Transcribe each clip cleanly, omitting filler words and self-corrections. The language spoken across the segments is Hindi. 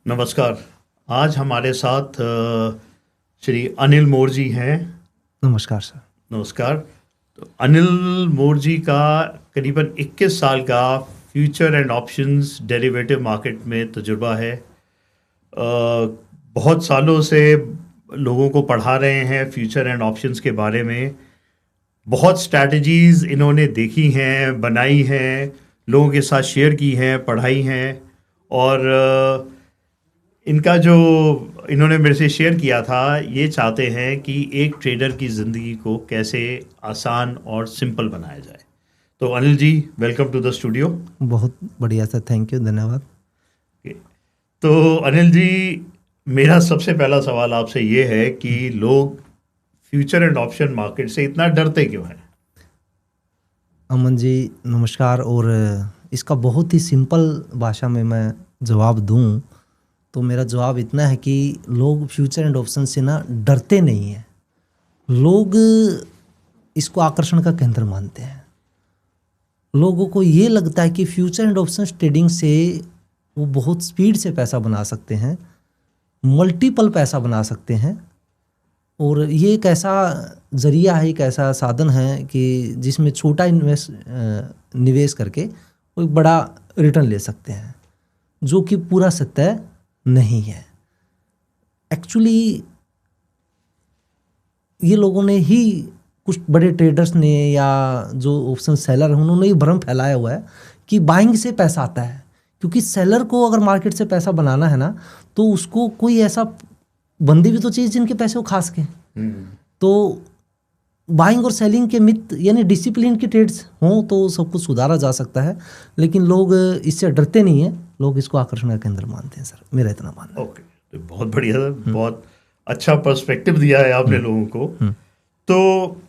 नमस्कार। आज हमारे साथ श्री अनिल मोर जी हैं। नमस्कार सर। नमस्कार। तो अनिल मोर जी का करीबन 21 साल का future and options derivative market में तजुर्बा है। बहुत सालों से लोगों को पढ़ा रहे हैं फ्यूचर एंड ऑप्शंस के बारे में। बहुत स्ट्रैटेजीज इन्होंने देखी हैं, बनाई हैं, लोगों के साथ शेयर की हैं, पढ़ाई हैं। और इनका जो इन्होंने मेरे से शेयर किया था, ये चाहते हैं कि एक ट्रेडर की ज़िंदगी को कैसे आसान और सिंपल बनाया जाए। तो Anil ji, welcome to the studio. बहुत बढ़िया सर, थैंक यू, धन्यवाद। तो अनिल जी, मेरा सबसे पहला सवाल आपसे ये है कि लोग फ्यूचर एंड ऑप्शन मार्केट से इतना डरते क्यों हैं? अमन जी नमस्कार। और इसका बहुत ही सिंपल भाषा में मैं जवाब दूं तो मेरा जवाब इतना है कि लोग फ्यूचर एंड ऑप्शन से ना डरते नहीं हैं, लोग इसको आकर्षण का केंद्र मानते हैं। लोगों को ये लगता है कि फ्यूचर एंड ऑप्शन ट्रेडिंग से वो बहुत स्पीड से पैसा बना सकते हैं, मल्टीपल पैसा बना सकते हैं। और ये एक ऐसा जरिया है, एक ऐसा साधन है कि जिसमें छोटा निवेश करके वो एक बड़ा रिटर्न ले सकते हैं, जो कि पूरा सत्य नहीं है। एक्चुअली ये लोगों ने ही, कुछ बड़े ट्रेडर्स ने या जो ऑप्शन सेलर हैं, उन्होंने ये भ्रम फैलाया हुआ है कि बाइंग से पैसा आता है। क्योंकि सेलर को अगर मार्केट से पैसा बनाना है ना, तो उसको कोई ऐसा बंदे भी तो चाहिए जिनके पैसे वो खा सके। तो बाइंग और सेलिंग के मिथ यानी डिसिप्लिन के ट्रेड्स हों तो सब कुछ सुधारा जा सकता है, लेकिन लोग इससे डरते नहीं हैं, लोग इसको आकर्षण का केंद्र मानते हैं। सर, मेरा इतना मानना है। ओके, तो बहुत बढ़िया सर, बहुत अच्छा पर्सपेक्टिव दिया है आपने लोगों को। तो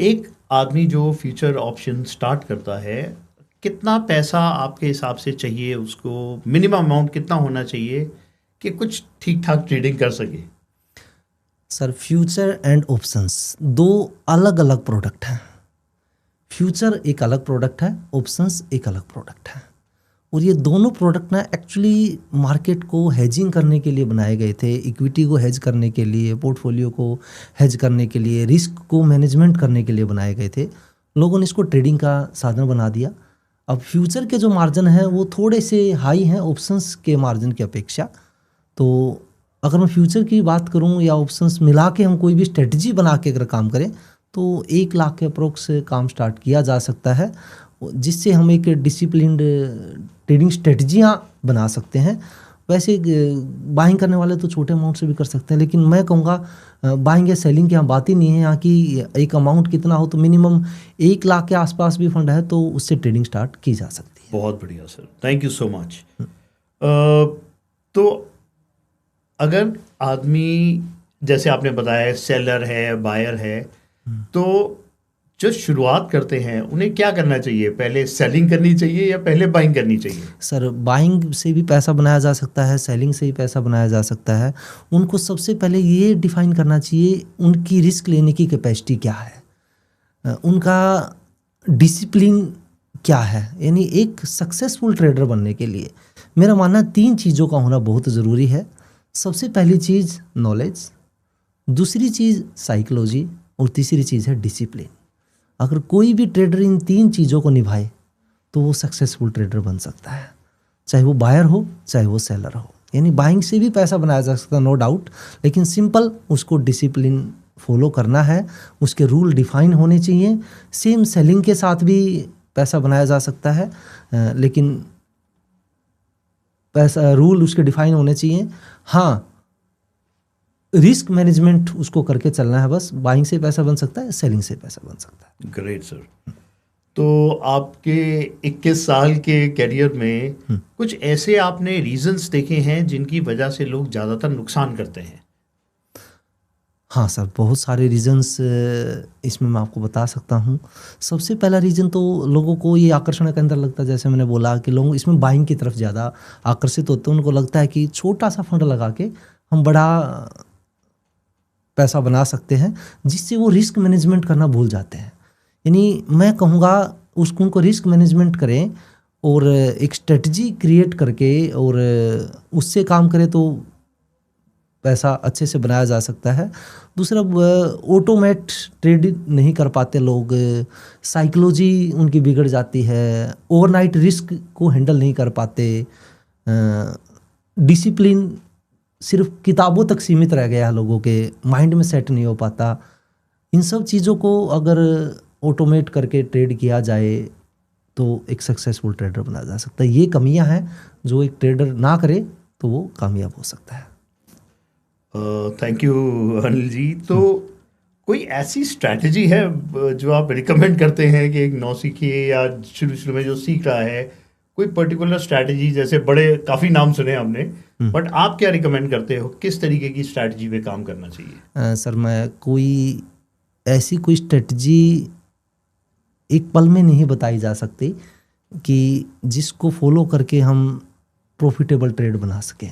एक आदमी जो फ्यूचर ऑप्शन स्टार्ट करता है, कितना पैसा आपके हिसाब से चाहिए उसको? मिनिमम अमाउंट कितना होना चाहिए कि कुछ ठीक ठाक ट्रेडिंग कर सके? सर, फ्यूचर एंड ऑप्शंस दो अलग अलग प्रोडक्ट हैं। फ्यूचर एक अलग प्रोडक्ट है, ऑप्शंस एक अलग प्रोडक्ट है। और ये दोनों प्रोडक्ट ना एक्चुअली मार्केट को हेजिंग करने के लिए बनाए गए थे, इक्विटी को हेज करने के लिए, पोर्टफोलियो को हेज करने के लिए, रिस्क को मैनेजमेंट करने के लिए बनाए गए थे। लोगों ने इसको ट्रेडिंग का साधन बना दिया। अब फ्यूचर के जो मार्जिन हैं वो थोड़े से हाई हैं ऑप्शंस के मार्जिन की अपेक्षा। तो अगर मैं फ्यूचर की बात करूं या ऑप्शंस मिला के हम कोई भी स्ट्रेटजी बना के अगर काम करें तो 1 लाख के अप्रोक्स काम स्टार्ट किया जा सकता है, जिससे हम एक डिसिप्लिन्ड ट्रेडिंग स्ट्रेटजियाँ बना सकते हैं। वैसे बाइंग करने वाले तो छोटे अमाउंट से भी कर सकते हैं, लेकिन मैं कहूँगा बाइंग या सेलिंग की यहाँ बात ही नहीं है। यहाँ की एक अमाउंट कितना हो, तो मिनिमम 1 लाख के आसपास भी फंड है तो उससे ट्रेडिंग स्टार्ट की जा सकती है। बहुत बढ़िया sir, thank you so much. तो अगर आदमी, जैसे आपने बताया, सेलर है, बायर है, तो जो शुरुआत करते हैं उन्हें क्या करना चाहिए? पहले सेलिंग करनी चाहिए या पहले बाइंग करनी चाहिए? सर, बाइंग से भी पैसा बनाया जा सकता है, सेलिंग से भी पैसा बनाया जा सकता है। उनको सबसे पहले ये डिफाइन करना चाहिए उनकी रिस्क लेने की कैपेसिटी क्या है, उनका डिसिप्लिन क्या है। यानी एक सक्सेसफुल ट्रेडर बनने के लिए मेरा मानना 3 चीज़ों का होना बहुत ज़रूरी है। सबसे पहली चीज़ नॉलेज, दूसरी चीज़ साइकोलॉजी और तीसरी चीज़ है डिसिप्लिन। अगर कोई भी ट्रेडर इन 3 चीज़ों को निभाए तो वो सक्सेसफुल ट्रेडर बन सकता है, चाहे वो बायर हो चाहे वो सेलर हो। यानी बाइंग से भी पैसा बनाया जा सकता है, नो डाउट, लेकिन सिंपल उसको डिसिप्लिन फॉलो करना है, उसके रूल डिफाइन होने चाहिए। सेम सेलिंग के साथ भी पैसा बनाया जा सकता है, लेकिन पैसा रूल उसके डिफाइन होने चाहिए। हाँ, रिस्क मैनेजमेंट उसको करके चलना है बस। बाइंग से पैसा बन सकता है, सेलिंग से पैसा बन सकता है। Great sir. तो आपके 21 साल के करियर में कुछ ऐसे आपने रीजंस देखे हैं जिनकी वजह से लोग ज़्यादातर नुकसान करते हैं? हाँ सर, बहुत सारे रीजंस इसमें मैं आपको बता सकता हूँ। सबसे पहला रीज़न तो लोगों को ये आकर्षण के अंदर लगता है, जैसे मैंने बोला कि लोग इसमें बाइंग की तरफ ज़्यादा आकर्षित होते हैं। उनको लगता है कि छोटा सा फंड लगा के हम बड़ा पैसा बना सकते हैं, जिससे वो रिस्क मैनेजमेंट करना भूल जाते हैं। यानी मैं कहूँगा उनको रिस्क मैनेजमेंट करें, और एक स्ट्रेटजी क्रिएट करके और उससे काम करे तो पैसा अच्छे से बनाया जा सकता है। दूसरा, ऑटोमेट ट्रेड नहीं कर पाते लोग, साइकोलॉजी उनकी बिगड़ जाती है, ओवरनाइट रिस्क को हैंडल नहीं कर पाते, डिसिप्लिन सिर्फ किताबों तक सीमित रह गया है, लोगों के माइंड में सेट नहीं हो पाता। इन सब चीज़ों को अगर ऑटोमेट करके ट्रेड किया जाए तो एक सक्सेसफुल ट्रेडर बना जा सकता है। ये कमियां हैं जो एक ट्रेडर ना करे तो वो कामयाब हो सकता है। Thank you Anil ji. तो कोई ऐसी स्ट्रैटेजी है जो आप रिकमेंड करते हैं कि एक नौसिखिए या शुरू में जो सीख रहा है, कोई पर्टिकुलर स्ट्रैटेजी? जैसे बड़े काफ़ी नाम सुने हमने, बट आप क्या रिकमेंड करते हो, किस तरीके की स्ट्रैटेजी पे काम करना चाहिए? सर, मैं कोई स्ट्रैटेजी एक पल में नहीं बताई जा सकती कि जिसको फॉलो करके हम प्रॉफिटेबल ट्रेड बना सकें।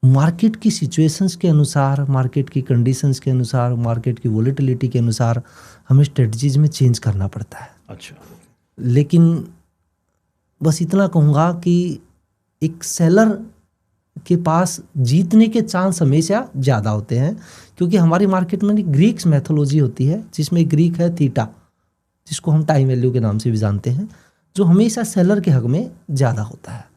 मार्केट की सिचुएशंस के अनुसार, मार्केट की कंडीशंस के अनुसार, मार्केट की वोलेटिलिटी के अनुसार हमें स्ट्रेटजीज में चेंज करना पड़ता है। अच्छा। लेकिन बस इतना कहूँगा कि एक सेलर के पास जीतने के चांस हमेशा ज़्यादा होते हैं, क्योंकि हमारी मार्केट में ग्रीक्स मैथोलॉजी होती है, जिसमें ग्रीक है थीटा, जिसको हम टाइम वैल्यू के नाम से भी जानते हैं, जो हमेशा सेलर के हक में ज़्यादा होता है।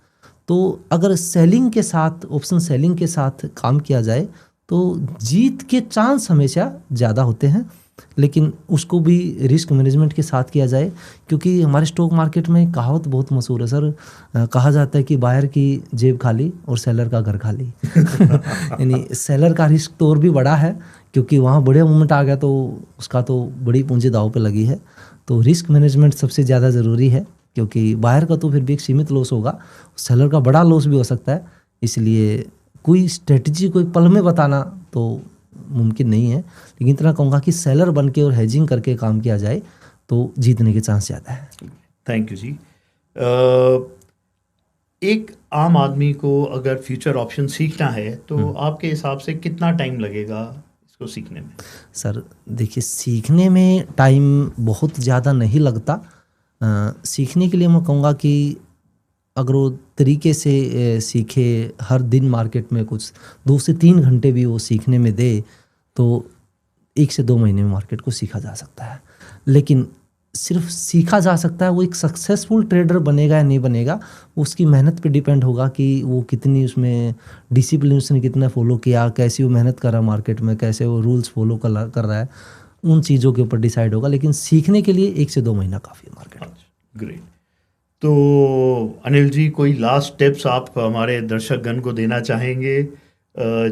तो अगर सेलिंग के साथ, ऑप्शन सेलिंग के साथ काम किया जाए तो जीत के चांस हमेशा ज़्यादा होते हैं, लेकिन उसको भी रिस्क मैनेजमेंट के साथ किया जाए। क्योंकि हमारे स्टॉक मार्केट में कहावत बहुत मशहूर है सर, कहा जाता है कि बायर की जेब खाली और सेलर का घर खाली। यानी सेलर का रिस्क तो और भी बड़ा है, क्योंकि वहाँ बड़े मूवमेंट आ गया तो उसका तो बड़ी पूंजी दाव पे लगी है। तो रिस्क मैनेजमेंट सबसे ज़्यादा ज़रूरी है, क्योंकि बायर का तो फिर भी एक सीमित लॉस होगा, सेलर का बड़ा लॉस भी हो सकता है। इसलिए कोई स्ट्रेटजी को एक पल में बताना तो मुमकिन नहीं है, लेकिन इतना कहूँगा कि सेलर बन के और हेजिंग करके काम किया जाए तो जीतने के चांस ज़्यादा है। थैंक यू जी। एक आम आदमी को अगर फ्यूचर ऑप्शन सीखना है तो आपके हिसाब से कितना टाइम लगेगा इसको सीखने में? सर देखिए, सीखने में टाइम बहुत ज़्यादा नहीं लगता। सीखने के लिए मैं कहूँगा कि अगर वो तरीके से सीखे, हर दिन मार्केट में कुछ 2 से 3 घंटे भी वो सीखने में दे तो 1 से 2 महीने में मार्केट को सीखा जा सकता है। लेकिन सिर्फ सीखा जा सकता है, वो एक सक्सेसफुल ट्रेडर बनेगा या नहीं बनेगा उसकी मेहनत पे डिपेंड होगा कि वो कितनी उसमें डिसिप्लिन उसने कितना फॉलो किया, कैसी वो मेहनत कर रहा है मार्केट में, कैसे वो रूल्स फॉलो कर रहा है, उन चीज़ों के ऊपर डिसाइड होगा। लेकिन सीखने के लिए 1 से 2 महीना काफ़ी है मार्केट। ग्रेट। तो अनिल जी, कोई लास्ट टिप्स आप हमारे दर्शकगण को देना चाहेंगे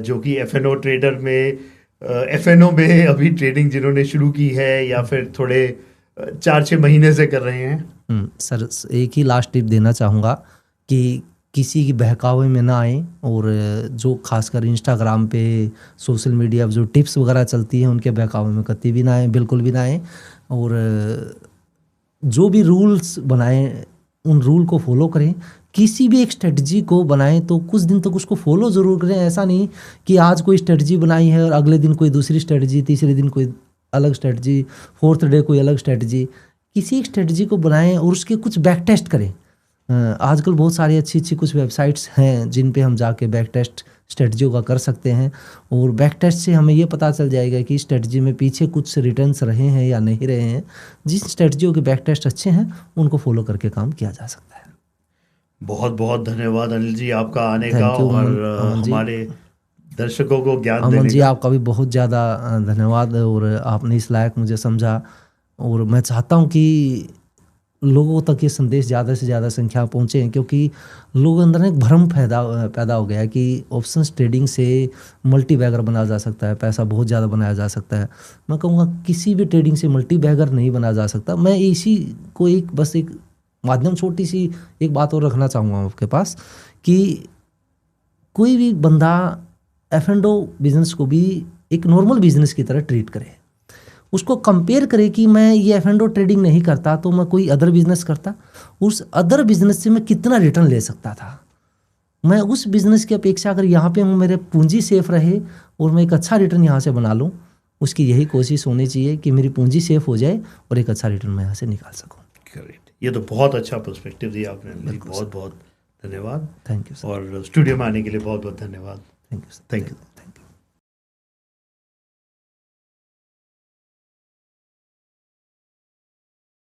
जो कि एफएनओ ट्रेडर में, एफएनओ में अभी ट्रेडिंग जिन्होंने शुरू की है या फिर थोड़े 4-6 महीने से कर रहे हैं? सर एक ही लास्ट टिप देना चाहूँगा कि किसी की बहकावे में ना आए, और जो खासकर इंस्टाग्राम पे, सोशल मीडिया जो टिप्स वगैरह चलती हैं उनके बहकावे में कतई भी ना आए, बिल्कुल भी ना आए। और जो भी रूल्स बनाएं उन रूल को फॉलो करें। किसी भी एक स्ट्रेटजी को बनाएं तो कुछ दिन तक उसको फॉलो ज़रूर करें। ऐसा नहीं कि आज कोई स्ट्रेटजी बनाई है और अगले दिन कोई दूसरी स्ट्रेटजी, तीसरे दिन कोई अलग स्ट्रेटजी, फोर्थ डे कोई अलग स्ट्रेटजी। किसी एक स्ट्रेटजी को बनाएं और उसके कुछ बैक टेस्ट करें। आजकल बहुत सारी अच्छी कुछ वेबसाइट्स हैं जिन पे हम जाके बैक टेस्ट स्ट्रेटजियों का कर सकते हैं, और बैक टेस्ट से हमें ये पता चल जाएगा कि स्ट्रेटजी में पीछे कुछ रिटर्न्स रहे हैं या नहीं रहे हैं। जिन स्ट्रेटजियों के बैक टेस्ट अच्छे हैं उनको फॉलो करके काम किया जा सकता है। बहुत बहुत धन्यवाद अनिल जी आपका आने का, और हमारे दर्शकों को ज्ञान देने का। अमन जी, आपका भी बहुत ज़्यादा धन्यवाद, और आपने इस लायक मुझे समझा। और मैं चाहता हूँ कि लोगों तक ये संदेश ज़्यादा से ज़्यादा संख्या पहुँचे, क्योंकि लोगों के अंदर एक भ्रम पैदा हो गया है कि ऑप्शंस ट्रेडिंग से मल्टी बैगर बना जा सकता है, पैसा बहुत ज़्यादा बनाया जा सकता है। मैं कहूँगा किसी भी ट्रेडिंग से मल्टी बैगर नहीं बना जा सकता। मैं इसी को बस एक माध्यम, छोटी सी एक बात और रखना चाहूँगा आपके पास कि कोई भी बंदा एफ&ओ बिजनेस को भी एक नॉर्मल बिजनेस की तरह ट्रीट करे। उसको कंपेयर करे कि मैं ये एफ&ओ ट्रेडिंग नहीं करता तो मैं कोई अदर बिजनेस करता, उस अदर बिजनेस से मैं कितना रिटर्न ले सकता था। मैं उस बिजनेस की अपेक्षा अगर यहाँ पे हूँ, मेरे पूंजी सेफ रहे और मैं एक अच्छा रिटर्न यहाँ से बना लूँ, उसकी यही कोशिश होनी चाहिए कि मेरी पूंजी सेफ हो जाए और एक अच्छा रिटर्न मैं यहाँ से निकाल सकूँ। ग्रेट, ये तो बहुत अच्छा पर्सपेक्टिव दिया आपने अनिल जी, बहुत बहुत धन्यवाद। Thank you sir. और स्टूडियो में आने के लिए बहुत बहुत धन्यवाद। Thank you sir. Thank you.